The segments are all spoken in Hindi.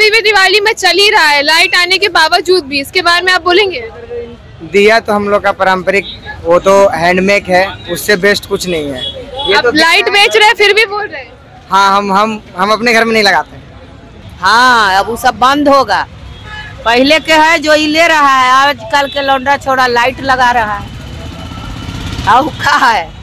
अभी भी दिवाली में चल ही रहा है, लाइट आने के बावजूद भी, इसके बारे में आप बोलेंगे? दिया तो हम लोग का पारंपरिक, वो तो हैंडमेड है, उससे बेस्ट कुछ नहीं है। ये आप तो लाइट बेच रहे हैं फिर भी बोल रहे हैं? हाँ, हम अपने घर में नहीं लगाते। हाँ, अब वो सब बंद होगा। पहले के है जो ये ले रहा है, आजकल के लौंडा छोड़ा लाइट लगा रहा है। अब क्या है?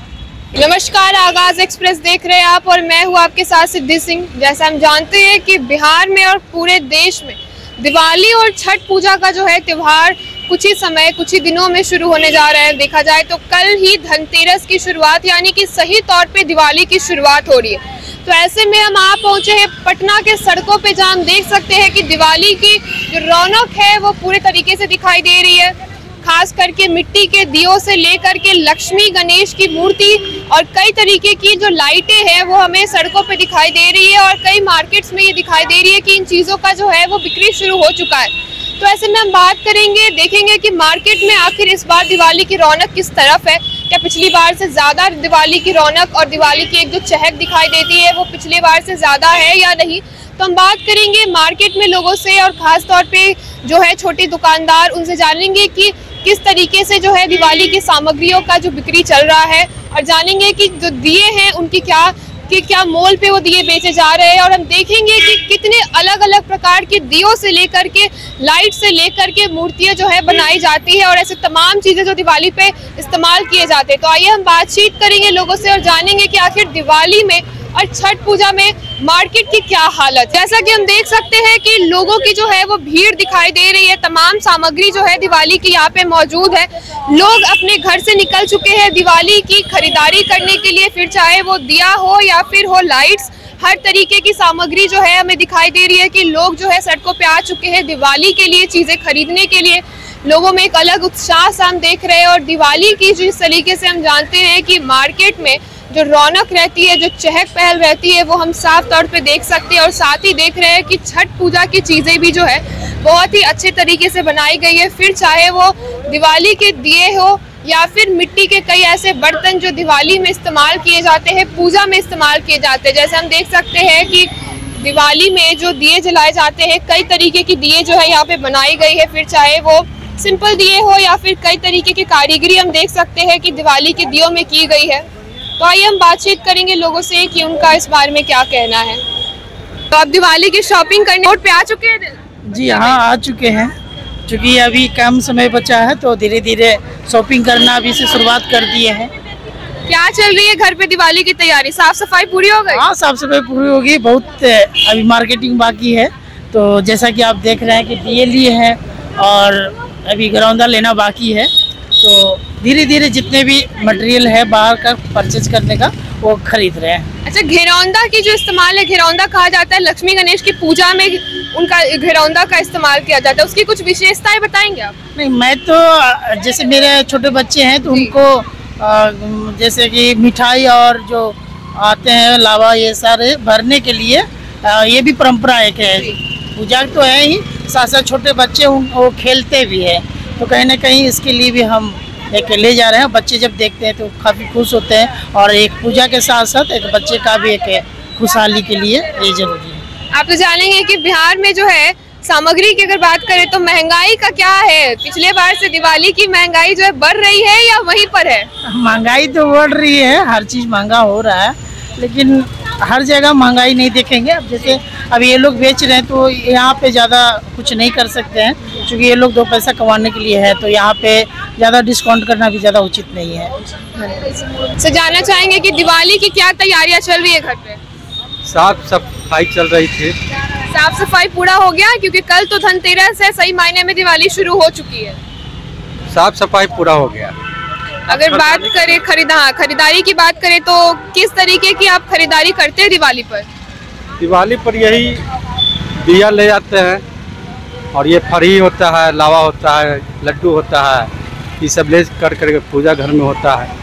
नमस्कार, आगाज एक्सप्रेस देख रहे हैं आप और मैं हूँ आपके साथ सिद्धि सिंह। जैसा हम जानते हैं कि बिहार में और पूरे देश में दिवाली और छठ पूजा का जो है त्योहार कुछ ही दिनों में शुरू होने जा रहा है। देखा जाए तो कल ही धनतेरस की शुरुआत यानी कि सही तौर पे दिवाली की शुरुआत हो रही है। तो ऐसे में हम आप पहुंचे हैं पटना के सड़कों पे, जहां हम देख सकते हैं कि दिवाली की जो रौनक है वो पूरे तरीके से दिखाई दे रही है। खास करके मिट्टी के दियों से लेकर के लक्ष्मी गणेश की मूर्ति और कई तरीके की जो लाइटें हैं वो हमें सड़कों पे दिखाई दे रही है और कई मार्केट्स में ये दिखाई दे रही है कि इन चीज़ों का जो है वो बिक्री शुरू हो चुका है। तो ऐसे में हम बात करेंगे, देखेंगे कि मार्केट में आखिर इस बार दिवाली की रौनक किस तरफ है। क्या पिछली बार से ज़्यादा दिवाली की रौनक और दिवाली की एक जो चहक दिखाई देती है वो पिछली बार से ज़्यादा है या नहीं। तो हम बात करेंगे मार्केट में लोगों से और ख़ास तौर पे जो है छोटे दुकानदार, उनसे जानेंगे कि किस तरीके से जो है दिवाली की सामग्रियों का जो बिक्री चल रहा है और जानेंगे कि जो दिए हैं उनकी क्या मोल पे वो दिए बेचे जा रहे हैं। और हम देखेंगे कि कितने अलग अलग प्रकार के दियों से लेकर के लाइट से लेकर के मूर्तियां जो है बनाई जाती है और ऐसे तमाम चीज़ें जो दिवाली पे इस्तेमाल किए जाते हैं। तो आइए हम बातचीत करेंगे लोगों से और जानेंगे कि आखिर दिवाली में और छठ पूजा में मार्केट की क्या हालत। जैसा कि हम देख सकते हैं कि लोगों की जो है वो भीड़ दिखाई दे रही है। तमाम सामग्री जो है दिवाली की यहाँ पे मौजूद है। लोग अपने घर से निकल चुके हैं दिवाली की खरीदारी करने के लिए, फिर चाहे वो दिया हो या फिर हो लाइट्स, हर तरीके की सामग्री जो है हमें दिखाई दे रही है कि लोग जो है सड़कों पे आ चुके हैं दिवाली के लिए चीज़ें खरीदने के लिए। लोगों में एक अलग उत्साह सा हम देख रहे हैं और दिवाली की जिस तरीके से हम जानते हैं कि मार्केट में जो रौनक रहती है, जो चहक पहल रहती है, वो हम साफ तौर पे देख सकते हैं। और साथ ही देख रहे हैं कि छठ पूजा की चीज़ें भी जो है बहुत ही अच्छे तरीके से बनाई गई है। फिर चाहे वो दिवाली के दिए हो या फिर मिट्टी के कई ऐसे बर्तन जो दिवाली में इस्तेमाल किए जाते हैं, पूजा में इस्तेमाल किए जाते हैं। जैसे हम देख सकते हैं कि दिवाली में जो दिए जलाए जाते हैं, कई तरीके की दिए जो है यहाँ पे बनाई गई है। फिर चाहे वो सिंपल दिए हो या फिर कई तरीके की कारीगरी हम देख सकते हैं कि दिवाली के दियों में की गई है। तो आइए हम बातचीत करेंगे लोगों से कि उनका इस बारे में क्या कहना है। तो आप दिवाली की शॉपिंग करने रोड पे आ चुके हैं? जी हाँ, आ चुके हैं। चूँकि अभी कम समय बचा है तो धीरे धीरे शॉपिंग करना अभी से शुरुआत कर दिए हैं। क्या चल रही है घर पे दिवाली की तैयारी? साफ सफाई पूरी हो गई? हाँ, साफ सफाई पूरी होगी, बहुत अभी मार्केटिंग बाकी है। तो जैसा कि आप देख रहे हैं कि दिए लिए हैं और अभी घरौंदा लेना बाकी है। तो धीरे धीरे जितने भी मटेरियल है बाहर का परचेज करने का वो खरीद रहे हैं। अच्छा, घेरौंदा की जो इस्तेमाल है, घेरौंदा कहा जाता है लक्ष्मी गणेश की पूजा में उनका घेरौंदा का इस्तेमाल किया जाता है, उसकी कुछ विशेषताएं बताएंगे आप? नहीं, मैं तो जैसे मेरे छोटे बच्चे हैं तो उनको जैसे कि मिठाई और जो आते हैं लावा, ये सारे भरने के लिए ये भी परंपरा एक है। पूजा तो है ही, साथ साथ छोटे बच्चे वो खेलते भी है। तो कहीं ना कहीं इसके लिए भी हम एक ले जा रहे हैं। बच्चे जब देखते हैं तो काफ़ी खुश होते हैं और एक पूजा के साथ साथ एक बच्चे का भी एक खुशहाली के लिए ये जरूरी है। आप तो जानेंगे कि बिहार में जो है सामग्री की अगर बात करें तो महंगाई का क्या है? पिछले बार से दिवाली की महंगाई जो है बढ़ रही है या वहीं पर है? महंगाई तो बढ़ रही है, हर चीज़ महंगा हो रहा है, लेकिन हर जगह महंगाई नहीं देखेंगे। अब जैसे अब ये लोग बेच रहे हैं तो यहाँ पे ज़्यादा कुछ नहीं कर सकते हैं, क्योंकि ये लोग दो पैसा कमाने के लिए है। तो यहाँ पे ज़्यादा डिस्काउंट करना भी ज़्यादा उचित नहीं है। तो जानना चाहेंगे कि दिवाली की क्या तैयारियाँ चल रही है घर पे? साफ सफाई चल रही थी। साफ सफाई पूरा हो गया? क्योंकि कल तो धनतेरस है, सही मायने में दिवाली शुरू हो चुकी है। साफ सफाई पूरा हो गया। अगर बात करें खरीदारी की बात करें तो किस तरीके की आप खरीदारी करते हैं दिवाली पर? दिवाली पर यही दिया ले जाते हैं और ये फरी होता है, लावा होता है, लड्डू होता है, ये सब ले कर पूजा घर में होता है।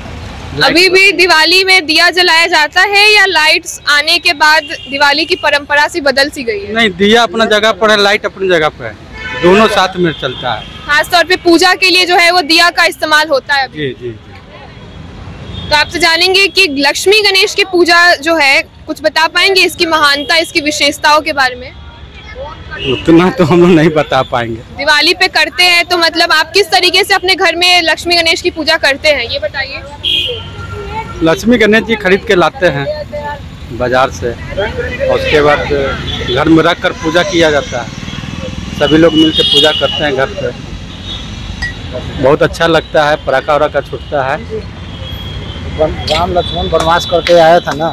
अभी भी दिवाली में दिया जलाया जाता है या लाइट्स आने के बाद दिवाली की परंपरा सी बदल सी गई है? नहीं, दिया अपना जगह पर है, लाइट अपनी जगह पर है, दोनों साथ में चलता है। खास तौर पे पूजा के लिए जो है वो दिया का इस्तेमाल होता है अभी। जी जी जी। तो आपसे जानेंगे कि लक्ष्मी गणेश की पूजा जो है, कुछ बता पाएंगे इसकी महानता, इसकी विशेषताओं के बारे में? उतना तो हम लोग नहीं बता पाएंगे। दिवाली पे करते हैं तो मतलब आप किस तरीके से अपने घर में लक्ष्मी गणेश की पूजा करते हैं ये बताइए। लक्ष्मी गणेश जी खरीद के लाते हैं बाजार से, और उसके बाद घर में रख कर पूजा किया जाता है। सभी लोग मिलकर पूजा करते हैं घर पे, बहुत अच्छा लगता है। पटाखा वराखा छूटता है। राम लक्ष्मण वनवास करके आया था ना,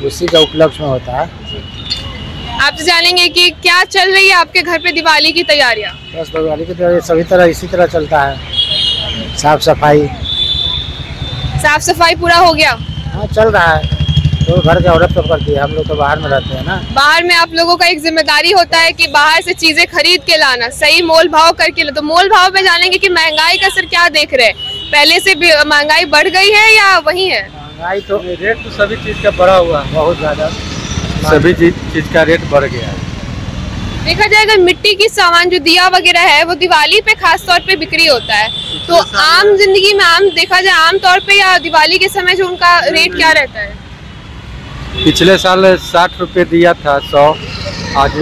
उसी का उपलक्ष्य में होता है। आपसे जानेंगे कि क्या चल रही है आपके घर पे दिवाली की तैयारियां। बस दिवाली की तैयारी सभी तरह इसी तरह चलता है। साफ सफाई पूरा हो गया। हाँ चल रहा है, तो घर के औरत तो करती है, हम लोग तो बाहर में रहते हैं ना। बाहर में आप लोगों का एक जिम्मेदारी होता है कि बाहर से चीजें खरीद के लाना, सही मोल भाव करके ला। तो मोल भाव में जानेंगे कि महंगाई का असर क्या देख रहे हैं, पहले से भी महंगाई बढ़ गई है या वही है। महंगाई तो रेट तो सभी चीज का बढ़ा हुआ है, बहुत ज्यादा। सभी चीज का रेट बढ़ गया है। देखा जाए अगर मिट्टी की सामान जो दिया वगैरह है वो दिवाली पे खास तौर पे बिक्री होता है, तो आम जिंदगी में आम देखा जाए आम तौर पे या दिवाली के समय जो उनका रेट क्या रहता है। पिछले साल 60 रुपए दिया था 100, आज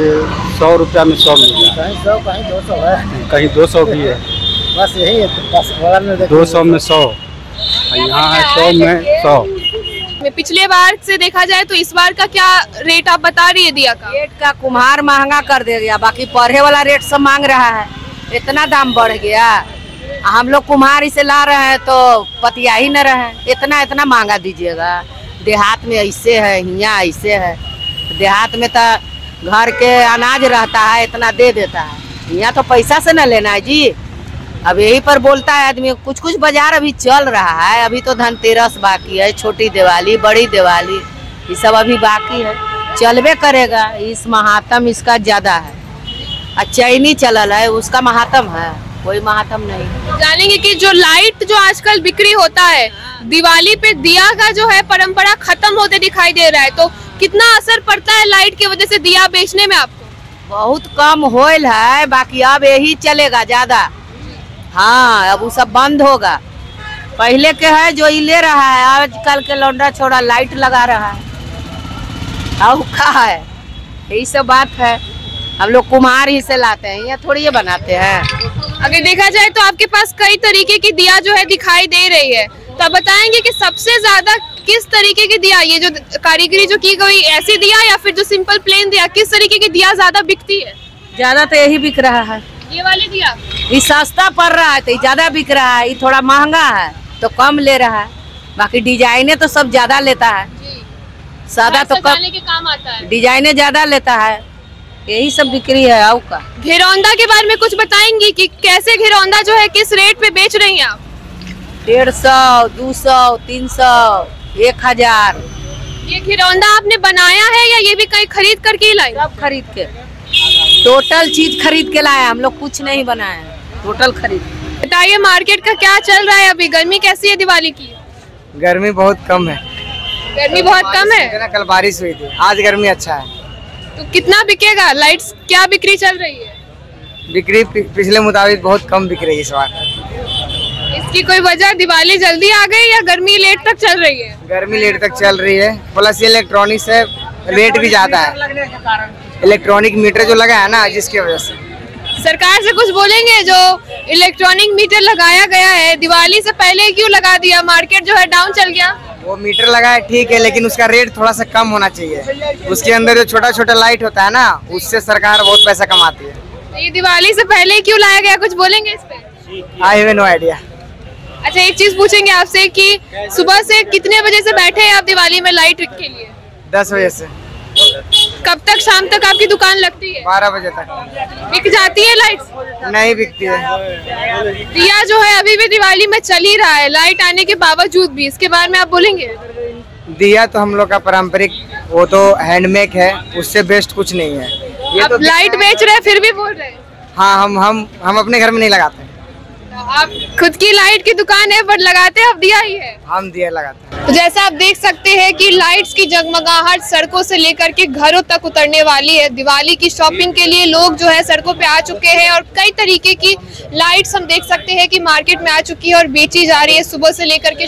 100 रुपया में 100 मिल रहा है। कहीं 100 कहीं 200 है, कहीं 200 भी है। बस यही है, 200 में 100, यहाँ है 100 में 100। पिछले बार से देखा जाए तो इस बार का क्या रेट आप बता रही है दिया का। रेट का कुम्हार महंगा कर दे गया, बाकी पढ़े वाला रेट सब मांग रहा है, इतना दाम बढ़ गया। हम लोग कुम्हार इसे ला रहे हैं तो पतिया ही न रहे, इतना महंगा दीजिएगा। देहात में ऐसे है, यहाँ ऐसे है। देहात में तो घर के अनाज रहता है, इतना दे देता है। यहाँ तो पैसा से न लेना है जी। अब यही पर बोलता है आदमी। कुछ बाजार अभी चल रहा है, अभी तो धनतेरस बाकी है, छोटी दिवाली, बड़ी दिवाली, ये सब अभी बाकी है, चलबे करेगा। इस महात्म इसका ज्यादा है। चैनी चलल है, उसका महात्म है, कोई महात्म नहीं। जानेंगे कि जो लाइट जो आजकल बिक्री होता है, दिवाली पे दिया का जो है परंपरा खत्म होते दिखाई दे रहा है, तो कितना असर पड़ता है लाइट की वजह से दिया बेचने में आपको। बहुत कम होल है, बाकी अब यही चलेगा ज्यादा। हाँ, अब वो सब बंद होगा। पहले के है जो ये ले रहा है, आजकल के लौंडा छोड़ा लाइट लगा रहा है। अब का है, यही सब बात है। हम लोग कुम्हार ही से लाते हैं, यहाँ थोड़ी ये बनाते हैं। अगर देखा जाए तो आपके पास कई तरीके की दिया जो है दिखाई दे रही है, तो आप बताएंगे कि सबसे ज्यादा किस तरीके की दिया, ये जो कारीगरी जो की गई ऐसी दिया या फिर जो सिंपल प्लेन दिया, किस तरीके की दिया ज्यादा बिकती है। ज्यादा तो यही बिक रहा है, ये वाली दिया। ये सस्ता पड़ रहा है तो ज्यादा बिक रहा है, ये थोड़ा महंगा है तो कम ले रहा है। बाकी डिजाइने तो सब ज्यादा लेता है, सादा तो कम के काम आता है, डिजाइने ज्यादा लेता है। यही सब बिक्री है। आउ का घिरौंदा के बारे में कुछ बताएंगी कि कैसे घिरौंदा जो है किस रेट पे बेच रही हैं आप। 150, 200, 300, 1000। ये घिरौंदा आपने बनाया है या ये भी कहीं खरीद करके लाई। सब खरीद के, टोटल चीज खरीद के लाए, हम लोग कुछ नहीं बनाए, टोटल खरीद। बताइए मार्केट का क्या चल रहा है अभी, गर्मी कैसी है दिवाली की। गर्मी बहुत कम है। गर्मी बहुत कम है। कल बारिश हुई थी, आज गर्मी अच्छा है। तो कितना बिकेगा, लाइट्स क्या बिक्री चल रही है। बिक्री पिछले मुताबिक बहुत कम बिक रही है इस बार। इसकी कोई वजह, दिवाली जल्दी आ गई या गर्मी लेट तक चल रही है। गर्मी लेट तक चल रही है, प्लस ये इलेक्ट्रॉनिक्स है, रेट भी ज्यादा है। इलेक्ट्रॉनिक मीटर जो लगा है ना, जिसकी वजह से। सरकार से कुछ बोलेंगे, जो इलेक्ट्रॉनिक मीटर लगाया गया है दिवाली से पहले क्यों लगा दिया, मार्केट जो है डाउन चल गया। वो मीटर लगा है ठीक है, लेकिन उसका रेट थोड़ा सा कम होना चाहिए। उसके अंदर जो छोटा लाइट होता है ना, उससे सरकार बहुत पैसा कमाती है। ये दिवाली से पहले क्यों लाया गया, कुछ बोलेंगे इस पे। I have no idea. अच्छा, एक चीज पूछेंगे आपसे कि सुबह से कितने बजे से बैठे हैं आप दिवाली में लाइट के लिए। 10 बजे से। कब तक, शाम तक आपकी दुकान लगती है। 12 बजे तक। बिक जाती है लाइट। नहीं बिकती है। दिया जो है अभी भी दिवाली में चल ही रहा है, लाइट आने के बावजूद भी, इसके बारे में आप बोलेंगे। दिया तो हम लोग का पारंपरिक, वो तो हैंडमेड है, उससे बेस्ट कुछ नहीं है। ये आप तो लाइट बेच रहे हैं फिर भी बोल रहे हैं। हाँ, हम अपने घर में नहीं लगाते। आप खुद की लाइट की दुकान है बट लगाते हैं, अब दिया ही है। हम दिया लगाते हैं। तो जैसा आप देख सकते हैं कि लाइट्स की जगमगाहट सड़कों से लेकर के घरों तक उतरने वाली है। दिवाली की शॉपिंग के लिए लोग जो है सड़कों पे आ चुके हैं और कई तरीके की लाइट्स हम देख सकते हैं कि मार्केट में आ चुकी है और बेची जा रही है। सुबह से लेकर के